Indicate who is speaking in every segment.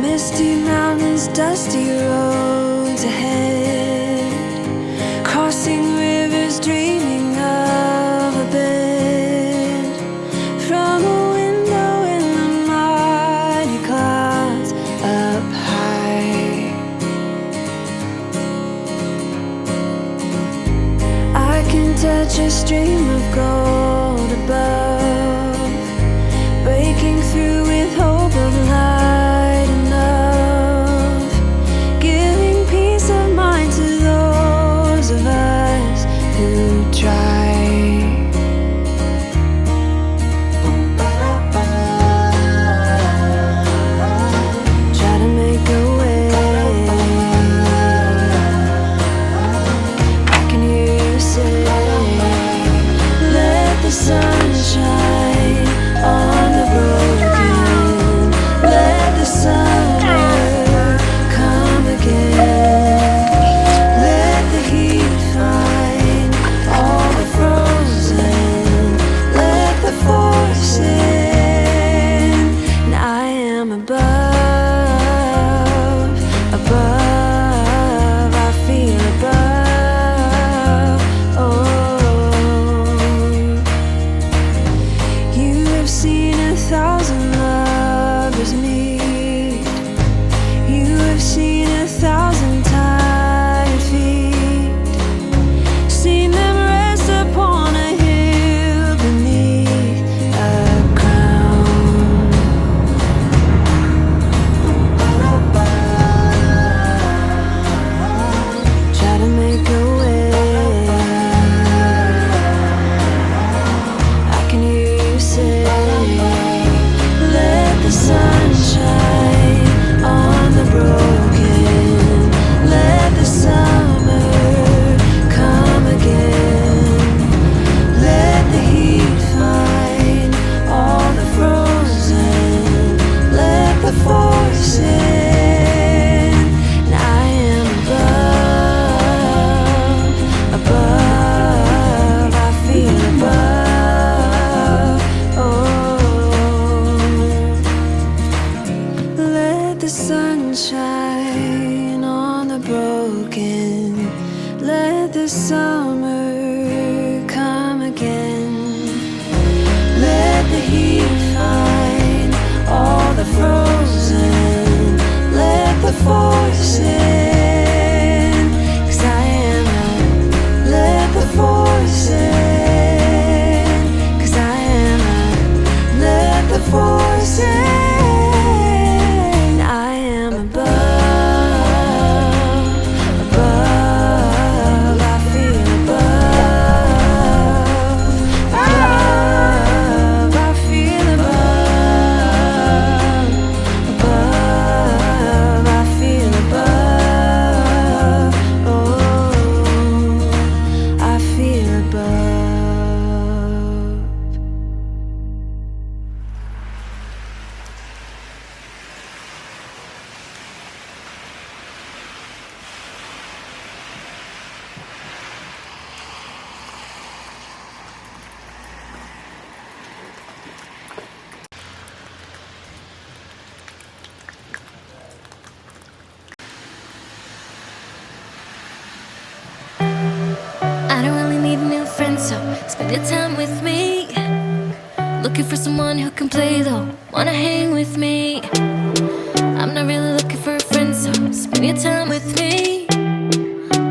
Speaker 1: Misty mountains, dusty roads ahead, crossing rivers, dreaming of a bed from a window in the mighty clouds up high. I can touch a stream of gold above, breaking through with hope of light. Sunshine. broken. Let the summer come again. Let the heat find all the frozen. Let the force in, 'cause I am a, let the force in, 'cause I am a, let the force in. I am above, above, I feel above, above, I feel above, above, I feel above, oh, I feel above.
Speaker 2: I don't really need a new friend, so spend your time with me. Looking for someone who can play though, wanna hang with me. I'm not really looking for a friend, so spend your time with me.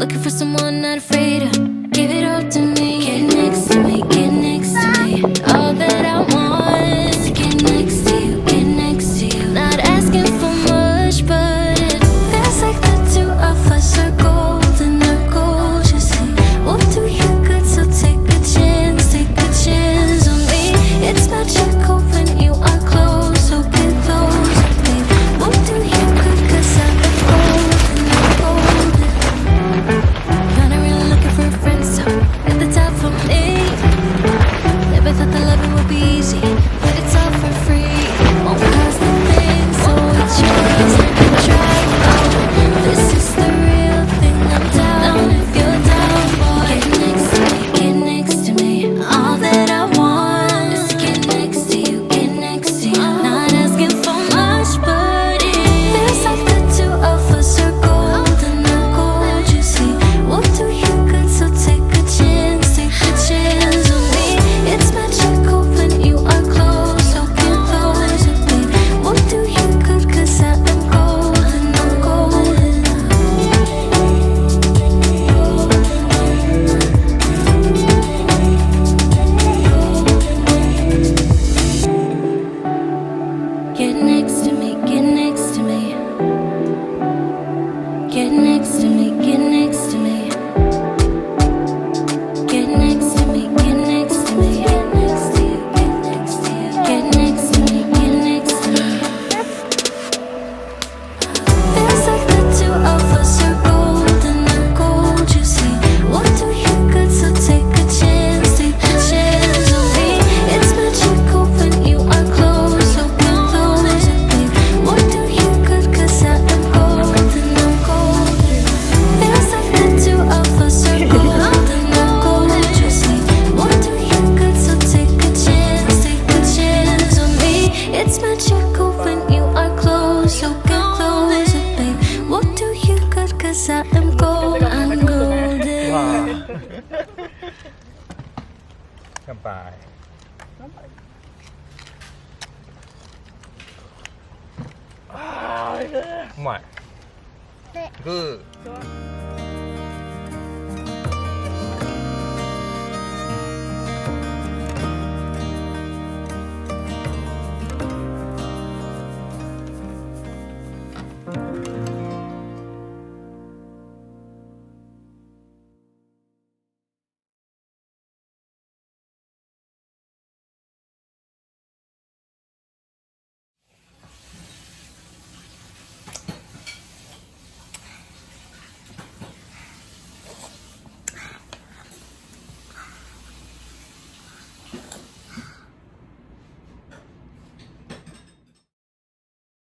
Speaker 2: Looking for someone not afraid to give it all to me. Get next to me, get next to me. All that I want is to get next to you, get next to you. Not asking for much, but it feels like the two of us are golden or gold. You see, we'll do you good, so take a chance on me. It's magical when you are close, so get close, babe. We'll do you good, 'cause I'm golden, I'm golden. Not really looking for a friend, so at the top for me. Never thought that loving would be easy, but it's all for free. Won't cost a thing, so it's yours. I can try, oh, this is the real thing. I'm down if you're down, boy. Get next to me, get next to me. All that I want is to get next to you, get next to you. Not asking for much, but it feels like the two of us are golden or gold. You see, we'll do you good, so take a chance on me. It's magical when you are close, so get close, babe. We'll do you good, 'cause I am golden, I'm golden. Get next to me, get next to me. Get next to me, get next to me. Get next to me, get next to me. Get next to you, get next to you. Get next to me, get next to me. Feels like the two of us are golden or gold, you see. We'll do you good, so take a chance on me. It's magical when you are close, so get close, babe. We'll do you good, 'cause I am golden, I'm golden. Feels like the two of us are golden or gold, you see. We'll do you good, so take a chance on me. It's magical when you are close, so get close, babe. We'll do you good, 'cause I am gold, I'm golden.
Speaker 3: 乾杯。うまい。グー。